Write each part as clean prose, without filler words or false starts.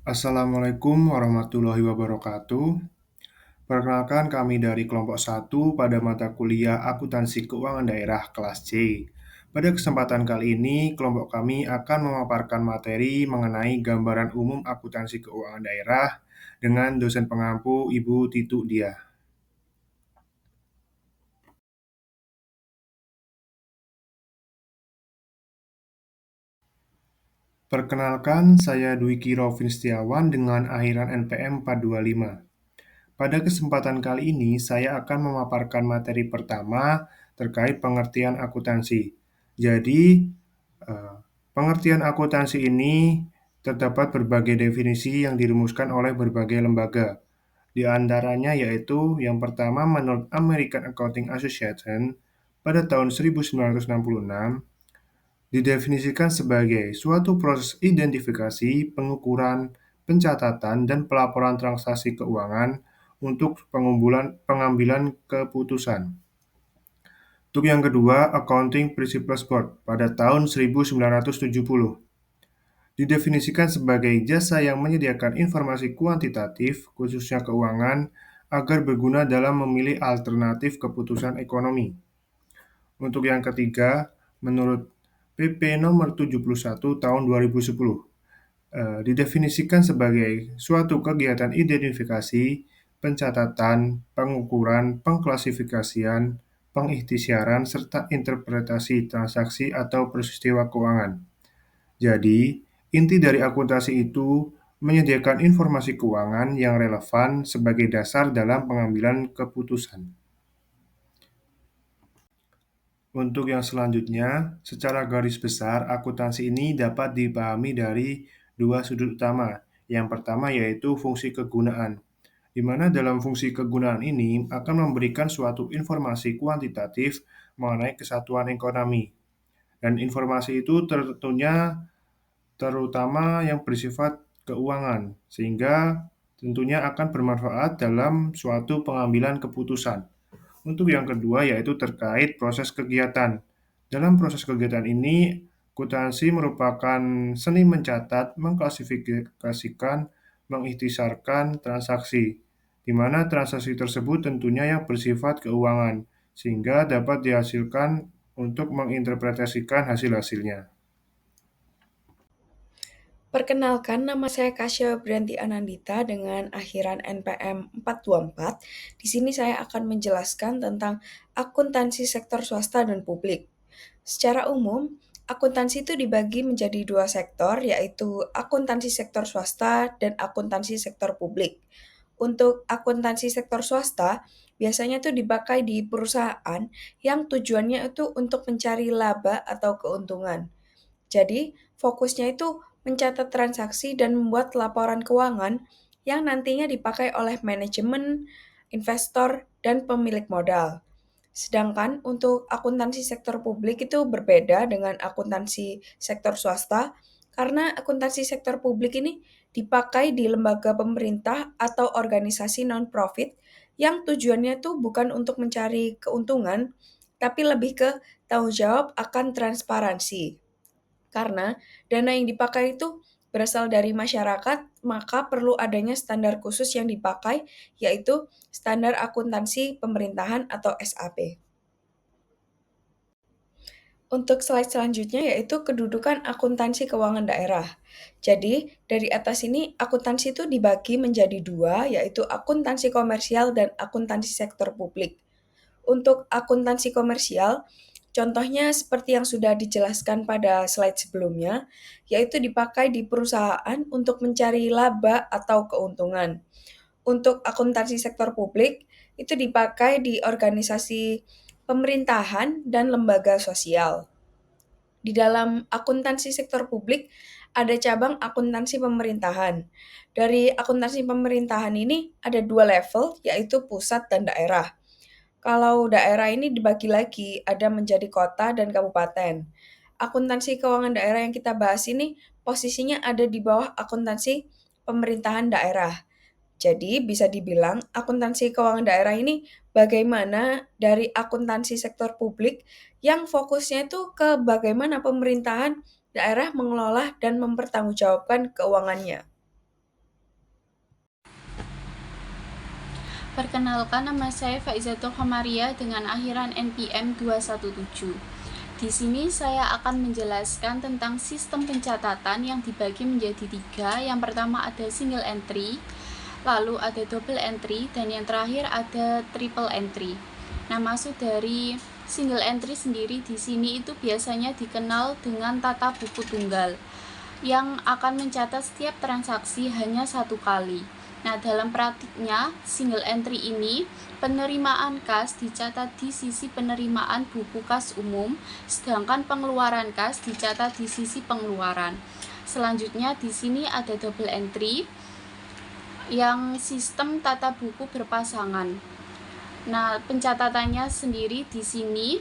Assalamualaikum warahmatullahi wabarakatuh. Perkenalkan kami dari kelompok satu pada mata kuliah Akuntansi Keuangan Daerah kelas C. Pada kesempatan kali ini, kelompok kami akan memaparkan materi mengenai gambaran umum akuntansi keuangan daerah dengan dosen pengampu Ibu Titu Diah. Perkenalkan, saya Dwiki Rovin Setiawan dengan akhiran NPM 425. Pada kesempatan kali ini, saya akan memaparkan materi pertama terkait pengertian akuntansi. Jadi, eh, pengertian akuntansi ini terdapat berbagai definisi yang dirumuskan oleh berbagai lembaga. Di antaranya yaitu yang pertama menurut American Accounting Association pada tahun 1966 didefinisikan sebagai suatu proses identifikasi, pengukuran, pencatatan, dan pelaporan transaksi keuangan untuk pengambilan keputusan. Untuk yang kedua, Accounting Principles Board pada tahun 1970 didefinisikan sebagai jasa yang menyediakan informasi kuantitatif, khususnya keuangan, agar berguna dalam memilih alternatif keputusan ekonomi. Untuk yang ketiga, menurut PP nomor 71 tahun 2010, didefinisikan sebagai suatu kegiatan identifikasi, pencatatan, pengukuran, pengklasifikasian, pengikhtisaran, serta interpretasi transaksi atau peristiwa keuangan. Jadi, inti dari akuntansi itu menyediakan informasi keuangan yang relevan sebagai dasar dalam pengambilan keputusan. Untuk yang selanjutnya, secara garis besar, akuntansi ini dapat dipahami dari dua sudut utama. Yang pertama yaitu fungsi kegunaan, di mana dalam fungsi kegunaan ini akan memberikan suatu informasi kuantitatif mengenai kesatuan ekonomi. Dan informasi itu tentunya terutama yang bersifat keuangan, sehingga tentunya akan bermanfaat dalam suatu pengambilan keputusan. Untuk yang kedua yaitu terkait proses kegiatan. Dalam proses kegiatan ini, akuntansi merupakan seni mencatat, mengklasifikasikan, mengikhtisarkan transaksi, di mana transaksi tersebut tentunya yang bersifat keuangan, sehingga dapat dihasilkan untuk menginterpretasikan hasil-hasilnya. Perkenalkan, nama saya Kasya Brianti Anandita dengan akhiran NPM 424. Di sini saya akan menjelaskan tentang akuntansi sektor swasta dan publik. Secara umum, akuntansi itu dibagi menjadi dua sektor, yaitu akuntansi sektor swasta dan akuntansi sektor publik. Untuk akuntansi sektor swasta, biasanya itu dipakai di perusahaan yang tujuannya itu untuk mencari laba atau keuntungan. Jadi, fokusnya itu mencatat transaksi dan membuat laporan keuangan yang nantinya dipakai oleh manajemen, investor, dan pemilik modal. Sedangkan untuk akuntansi sektor publik itu berbeda dengan akuntansi sektor swasta, karena akuntansi sektor publik ini dipakai di lembaga pemerintah atau organisasi non-profit yang tujuannya tuh bukan untuk mencari keuntungan, tapi lebih ke tanggung jawab akan transparansi. Karena dana yang dipakai itu berasal dari masyarakat, maka perlu adanya standar khusus yang dipakai, yaitu Standar Akuntansi Pemerintahan atau SAP. Untuk slide selanjutnya yaitu kedudukan akuntansi keuangan daerah. Jadi, dari atas ini akuntansi itu dibagi menjadi dua, yaitu akuntansi komersial dan akuntansi sektor publik. Untuk akuntansi komersial, contohnya seperti yang sudah dijelaskan pada slide sebelumnya, yaitu dipakai di perusahaan untuk mencari laba atau keuntungan. Untuk akuntansi sektor publik, itu dipakai di organisasi pemerintahan dan lembaga sosial. Di dalam akuntansi sektor publik, ada cabang akuntansi pemerintahan. Dari akuntansi pemerintahan ini ada dua level, yaitu pusat dan daerah. Kalau daerah ini dibagi lagi, ada menjadi kota dan kabupaten. Akuntansi keuangan daerah yang kita bahas ini posisinya ada di bawah akuntansi pemerintahan daerah. Jadi bisa dibilang akuntansi keuangan daerah ini bagaimana dari akuntansi sektor publik yang fokusnya itu ke bagaimana pemerintahan daerah mengelola dan mempertanggungjawabkan keuangannya. Perkenalkan, nama saya Faizatul Khomaria dengan akhiran NPM 217. Di sini saya akan menjelaskan tentang sistem pencatatan yang dibagi menjadi 3. Yang pertama ada single entry, lalu ada double entry, dan yang terakhir ada triple entry. Nah, maksud dari single entry sendiri di sini itu biasanya dikenal dengan tata buku tunggal yang akan mencatat setiap transaksi hanya satu kali. Nah, dalam praktiknya, single entry ini, penerimaan kas dicatat di sisi penerimaan buku kas umum, sedangkan pengeluaran kas dicatat di sisi pengeluaran. Selanjutnya, di sini ada double entry, yang sistem tata buku berpasangan. Nah, pencatatannya sendiri di sini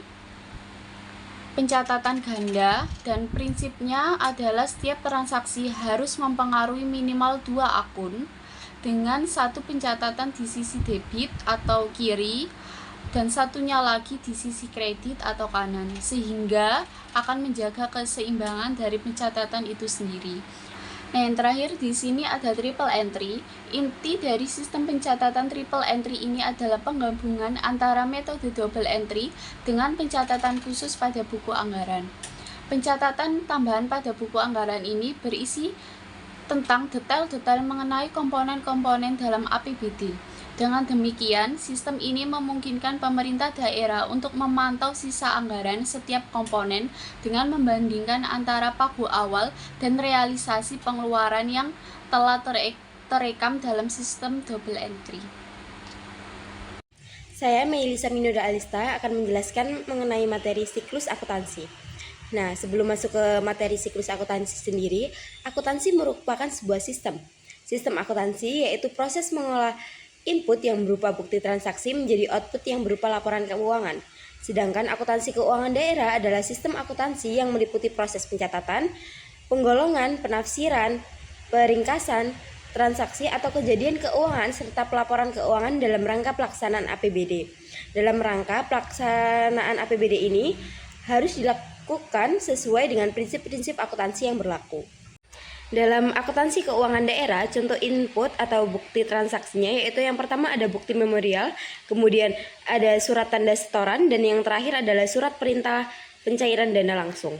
pencatatan ganda, dan prinsipnya adalah setiap transaksi harus mempengaruhi minimal 2 akun dengan satu pencatatan di sisi debit atau kiri dan satunya lagi di sisi kredit atau kanan, sehingga akan menjaga keseimbangan dari pencatatan itu sendiri. Nah, yang terakhir di sini ada triple entry. Inti dari sistem pencatatan triple entry ini adalah penggabungan antara metode double entry dengan pencatatan khusus pada buku anggaran. Pencatatan tambahan pada buku anggaran ini berisi tentang detail-detail mengenai komponen-komponen dalam APBD. Dengan demikian, sistem ini memungkinkan pemerintah daerah untuk memantau sisa anggaran setiap komponen dengan membandingkan antara pagu awal dan realisasi pengeluaran yang telah terekam dalam sistem double entry. Saya Meilisa Minoda Alista akan menjelaskan mengenai materi siklus akuntansi. Nah, sebelum masuk ke materi siklus akuntansi sendiri, akuntansi merupakan sebuah sistem. Sistem akuntansi yaitu proses mengolah input yang berupa bukti transaksi menjadi output yang berupa laporan keuangan. Sedangkan akuntansi keuangan daerah adalah sistem akuntansi yang meliputi proses pencatatan, penggolongan, penafsiran, peringkasan, transaksi atau kejadian keuangan serta pelaporan keuangan dalam rangka pelaksanaan APBD. Dalam rangka pelaksanaan APBD ini harus dilakukan sesuai dengan prinsip-prinsip akuntansi yang berlaku. Dalam akuntansi keuangan daerah, contoh input atau bukti transaksinya yaitu yang pertama ada bukti memorial, kemudian ada surat tanda setoran, dan yang terakhir adalah surat perintah pencairan dana langsung.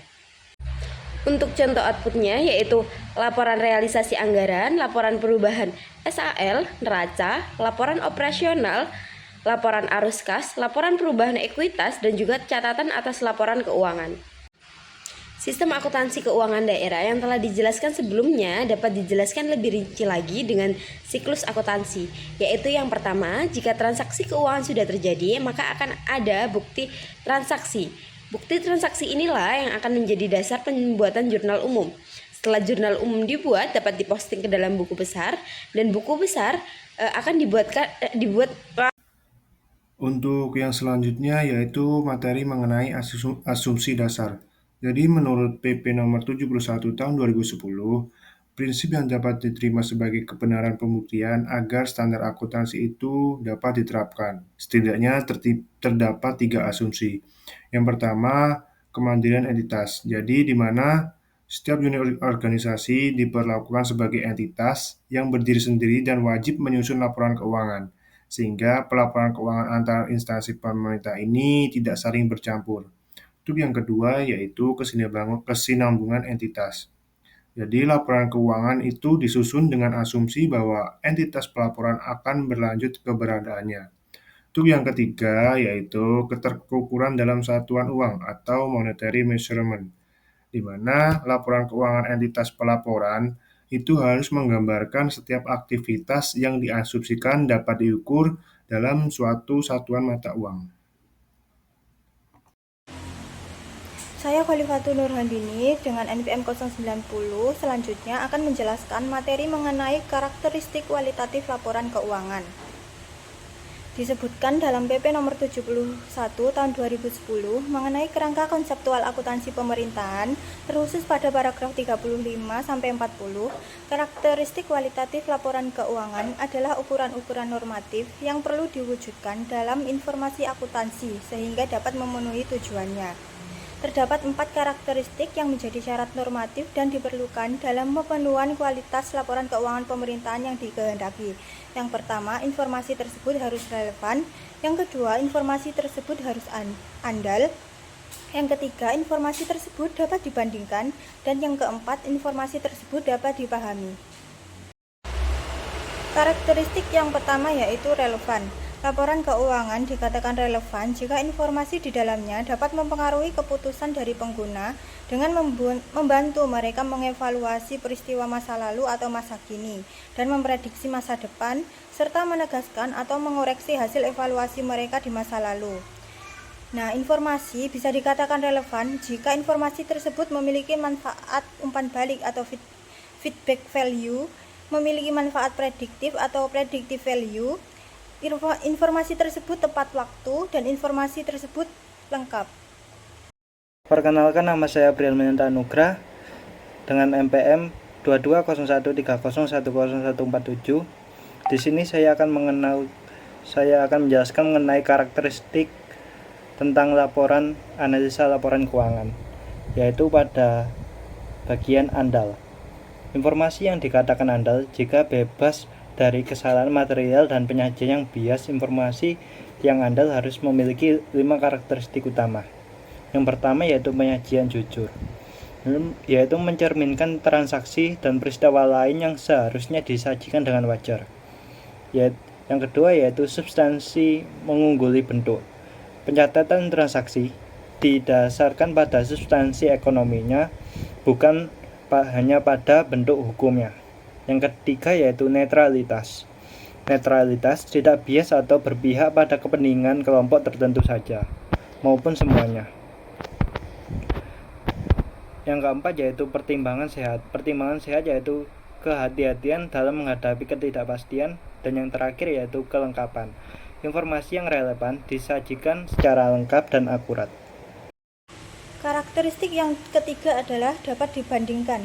Untuk contoh outputnya yaitu laporan realisasi anggaran, laporan perubahan SAL, neraca, laporan operasional, laporan arus kas, laporan perubahan ekuitas, dan juga catatan atas laporan keuangan. Sistem akuntansi keuangan daerah yang telah dijelaskan sebelumnya dapat dijelaskan lebih rinci lagi dengan siklus akuntansi, yaitu yang pertama, jika transaksi keuangan sudah terjadi, maka akan ada bukti transaksi. Bukti transaksi inilah yang akan menjadi dasar pembuatan jurnal umum. Setelah jurnal umum dibuat, dapat diposting ke dalam buku besar, dan buku besar akan dibuat. Untuk yang selanjutnya yaitu materi mengenai asumsi dasar. Jadi menurut PP nomor 71 tahun 2010, prinsip yang dapat diterima sebagai kebenaran pembuktian agar standar akuntansi itu dapat diterapkan. Setidaknya terdapat 3 asumsi. Yang pertama, kemandirian entitas. Jadi di mana setiap unit organisasi diperlakukan sebagai entitas yang berdiri sendiri dan wajib menyusun laporan keuangan, sehingga pelaporan keuangan antar instansi pemerintah ini tidak saling bercampur. Untuk yang kedua yaitu kesinambungan entitas. Jadi laporan keuangan itu disusun dengan asumsi bahwa entitas pelaporan akan berlanjut keberadaannya. Untuk yang ketiga yaitu keterukuran dalam satuan uang atau monetary measurement, di mana laporan keuangan entitas pelaporan itu harus menggambarkan setiap aktivitas yang diasumsikan dapat diukur dalam suatu satuan mata uang. Saya Khalifatu Nurhandini dengan NPM 090 selanjutnya akan menjelaskan materi mengenai karakteristik kualitatif laporan keuangan. Disebutkan dalam PP nomor 71 tahun 2010 mengenai kerangka konseptual akuntansi pemerintahan, terkhusus pada paragraf 35 sampai 40, karakteristik kualitatif laporan keuangan adalah ukuran-ukuran normatif yang perlu diwujudkan dalam informasi akuntansi sehingga dapat memenuhi tujuannya. Terdapat 4 karakteristik yang menjadi syarat normatif dan diperlukan dalam pemenuhan kualitas laporan keuangan pemerintahan yang dikehendaki. Yang pertama, informasi tersebut harus relevan. Yang kedua, informasi tersebut harus andal. Yang ketiga, informasi tersebut dapat dibandingkan. Dan yang keempat, informasi tersebut dapat dipahami. Karakteristik yang pertama yaitu relevan. Laporan keuangan dikatakan relevan jika informasi di dalamnya dapat mempengaruhi keputusan dari pengguna dengan membantu mereka mengevaluasi peristiwa masa lalu atau masa kini dan memprediksi masa depan, serta menegaskan atau mengoreksi hasil evaluasi mereka di masa lalu. Nah, informasi bisa dikatakan relevan jika informasi tersebut memiliki manfaat umpan balik atau feedback value, memiliki manfaat prediktif atau predictive value, informasi tersebut tepat waktu, dan informasi tersebut lengkap. Perkenalkan, nama saya Prielminanta Nugra dengan NPM 220130101147. Di sini saya akan menjelaskan mengenai karakteristik tentang analisa laporan keuangan, yaitu pada bagian andal. Informasi yang dikatakan andal jika bebas dari kesalahan material dan penyajian yang bias. Informasi yang andal harus memiliki 5 karakteristik utama. Yang pertama yaitu penyajian jujur, yaitu mencerminkan transaksi dan peristiwa lain yang seharusnya disajikan dengan wajar. Yang kedua yaitu substansi mengungguli bentuk. Pencatatan transaksi didasarkan pada substansi ekonominya, bukan hanya pada bentuk hukumnya. Yang ketiga yaitu netralitas. Netralitas tidak bias atau berpihak pada kepentingan kelompok tertentu saja, maupun semuanya. Yang keempat yaitu pertimbangan sehat. Pertimbangan sehat yaitu kehati-hatian dalam menghadapi ketidakpastian. Dan yang terakhir yaitu kelengkapan. Informasi yang relevan disajikan secara lengkap dan akurat. Karakteristik yang ketiga adalah dapat dibandingkan.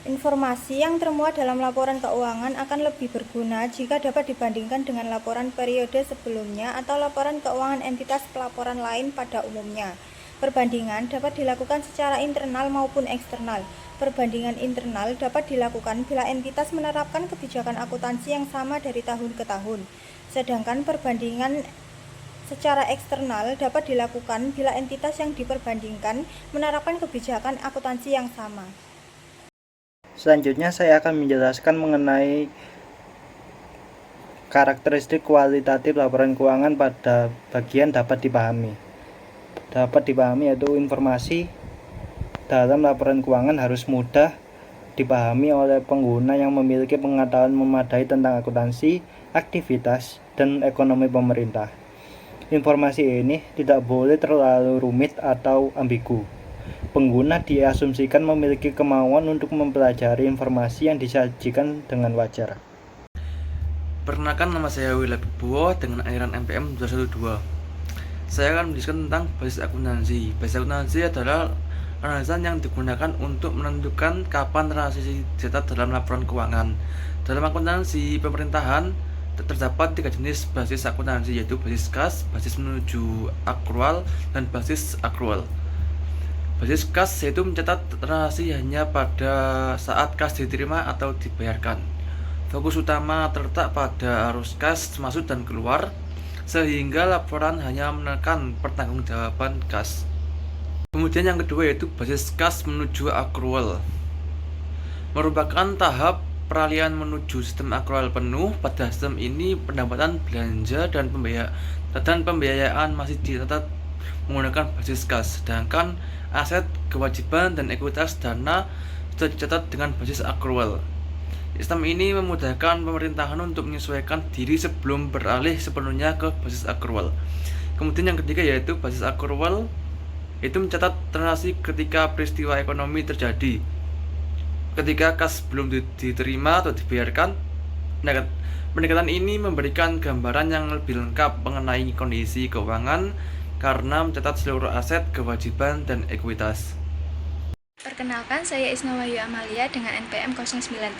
Informasi yang termuat dalam laporan keuangan akan lebih berguna jika dapat dibandingkan dengan laporan periode sebelumnya atau laporan keuangan entitas pelaporan lain pada umumnya. Perbandingan dapat dilakukan secara internal maupun eksternal. Perbandingan internal dapat dilakukan bila entitas menerapkan kebijakan akuntansi yang sama dari tahun ke tahun. Sedangkan perbandingan secara eksternal dapat dilakukan bila entitas yang diperbandingkan menerapkan kebijakan akuntansi yang sama. Selanjutnya saya akan menjelaskan mengenai karakteristik kualitatif laporan keuangan pada bagian dapat dipahami. Dapat dipahami yaitu informasi dalam laporan keuangan harus mudah dipahami oleh pengguna yang memiliki pengetahuan memadai tentang akuntansi, aktivitas, dan ekonomi pemerintah. Informasi ini tidak boleh terlalu rumit atau ambigu. Pengguna diasumsikan memiliki kemauan untuk mempelajari informasi yang disajikan dengan wajar. Perkenalkan, nama saya Wila Bibowo dengan aliran NPM 212. Saya akan menjelaskan tentang basis akuntansi. Basis akuntansi adalah analisa yang digunakan untuk menentukan kapan transaksi dicatat dalam laporan keuangan. Dalam akuntansi pemerintahan terdapat 3 jenis basis akuntansi, yaitu basis kas, basis menuju akrual, dan basis akrual. Basis kas yaitu mencatat transaksi hanya pada saat kas diterima atau dibayarkan. Fokus utama terletak pada arus kas masuk dan keluar, sehingga laporan hanya menekan pertanggungjawaban kas. Kemudian yang kedua yaitu basis kas menuju akrual, merupakan tahap peralihan menuju sistem akrual penuh. Pada sistem ini pendapatan belanja dan pembiayaan masih dicatat menggunakan basis kas, sedangkan aset, kewajiban, dan ekuitas dana sudah dicatat dengan basis akrual. Sistem ini memudahkan pemerintahan untuk menyesuaikan diri sebelum beralih sepenuhnya ke basis akrual. Kemudian yang ketiga yaitu basis akrual, itu mencatat transaksi ketika peristiwa ekonomi terjadi, ketika kas belum diterima atau dibayarkan. Pendekatan ini memberikan gambaran yang lebih lengkap mengenai kondisi keuangan karena mencatat seluruh aset, kewajiban, dan ekuitas. Perkenalkan, saya Isna Wahyu Amalia dengan NPM 093.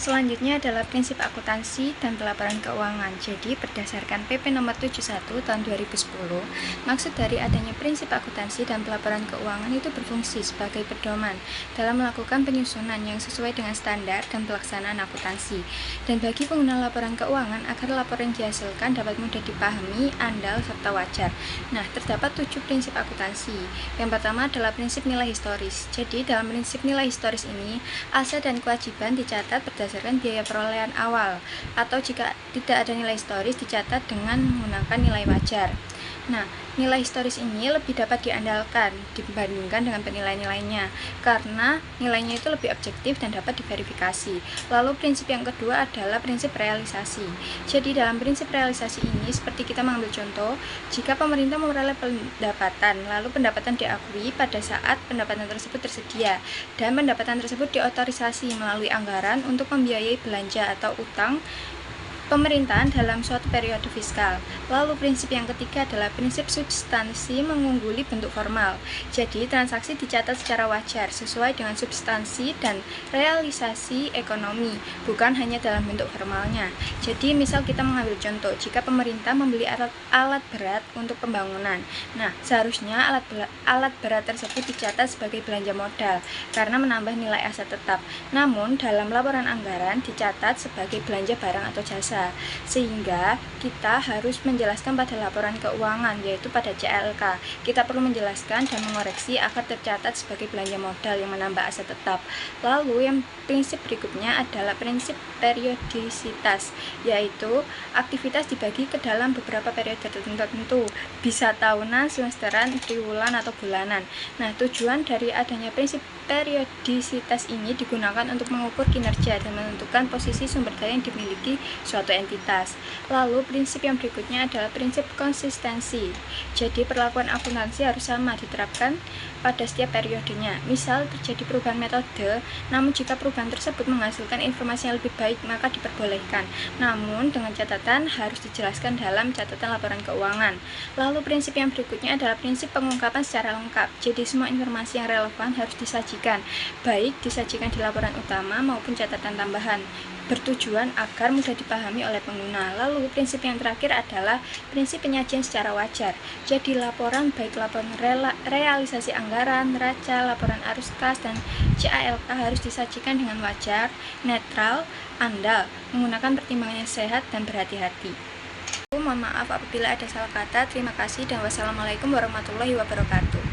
Selanjutnya adalah prinsip akuntansi dan pelaporan keuangan. Jadi, berdasarkan PP nomor 71 tahun 2010, maksud dari adanya prinsip akuntansi dan pelaporan keuangan itu berfungsi sebagai pedoman dalam melakukan penyusunan yang sesuai dengan standar dan pelaksanaan akuntansi. Dan bagi pengguna laporan keuangan, agar laporan yang dihasilkan dapat mudah dipahami, andal, serta wajar. Nah, terdapat 7 prinsip akuntansi. Yang pertama adalah prinsip nilai historis. Jadi, dalam prinsip nilai historis ini, aset dan kewajiban dicatat berdasarkan biaya perolehan awal, atau jika tidak ada nilai historis dicatat dengan menggunakan nilai wajar. Nah, nilai historis ini lebih dapat diandalkan dibandingkan dengan penilaian-nilainya, karena nilainya itu lebih objektif dan dapat diverifikasi. Lalu prinsip yang kedua adalah prinsip realisasi. Jadi dalam prinsip realisasi ini, seperti kita mengambil contoh, jika pemerintah memperoleh pendapatan, lalu pendapatan diakui pada saat pendapatan tersebut tersedia, dan pendapatan tersebut diotorisasi melalui anggaran untuk membiayai belanja atau utang pemerintahan dalam suatu periode fiskal. Lalu prinsip yang ketiga adalah prinsip substansi mengungguli bentuk formal. Jadi transaksi dicatat secara wajar sesuai dengan substansi dan realisasi ekonomi, bukan hanya dalam bentuk formalnya. Jadi misal kita mengambil contoh, jika pemerintah membeli alat berat untuk pembangunan. Nah, seharusnya alat berat tersebut dicatat sebagai belanja modal karena menambah nilai aset tetap. Namun dalam laporan anggaran dicatat sebagai belanja barang atau jasa. Sehingga kita harus menjelaskan pada laporan keuangan, yaitu pada CLK. Kita perlu menjelaskan dan mengoreksi agar tercatat sebagai belanja modal yang menambah aset tetap. Lalu yang prinsip berikutnya adalah prinsip periodisitas, yaitu aktivitas dibagi ke dalam beberapa periode tertentu, bisa tahunan, semesteran, triwulan, atau bulanan. Nah, tujuan dari adanya prinsip periodisitas ini digunakan untuk mengukur kinerja dan menentukan posisi sumber daya yang dimiliki suatu entitas. Lalu prinsip yang berikutnya adalah prinsip konsistensi. Jadi perlakuan akuntansi harus sama diterapkan pada setiap periodenya. Misal terjadi perubahan metode, namun jika perubahan tersebut menghasilkan informasi yang lebih baik maka diperbolehkan. Namun dengan catatan harus dijelaskan dalam catatan laporan keuangan. Lalu prinsip yang berikutnya adalah prinsip pengungkapan secara lengkap. Jadi semua informasi yang relevan harus disajikan, baik disajikan di laporan utama maupun catatan tambahan, bertujuan agar mudah dipahami oleh pengguna. Lalu prinsip yang terakhir adalah prinsip penyajian secara wajar. Jadi laporan, baik laporan realisasi anggaran, neraca, laporan arus kas, dan CALK harus disajikan dengan wajar, netral, andal, menggunakan pertimbangan yang sehat dan berhati-hati. Mohon maaf apabila ada salah kata. Terima kasih dan wassalamualaikum warahmatullahi wabarakatuh.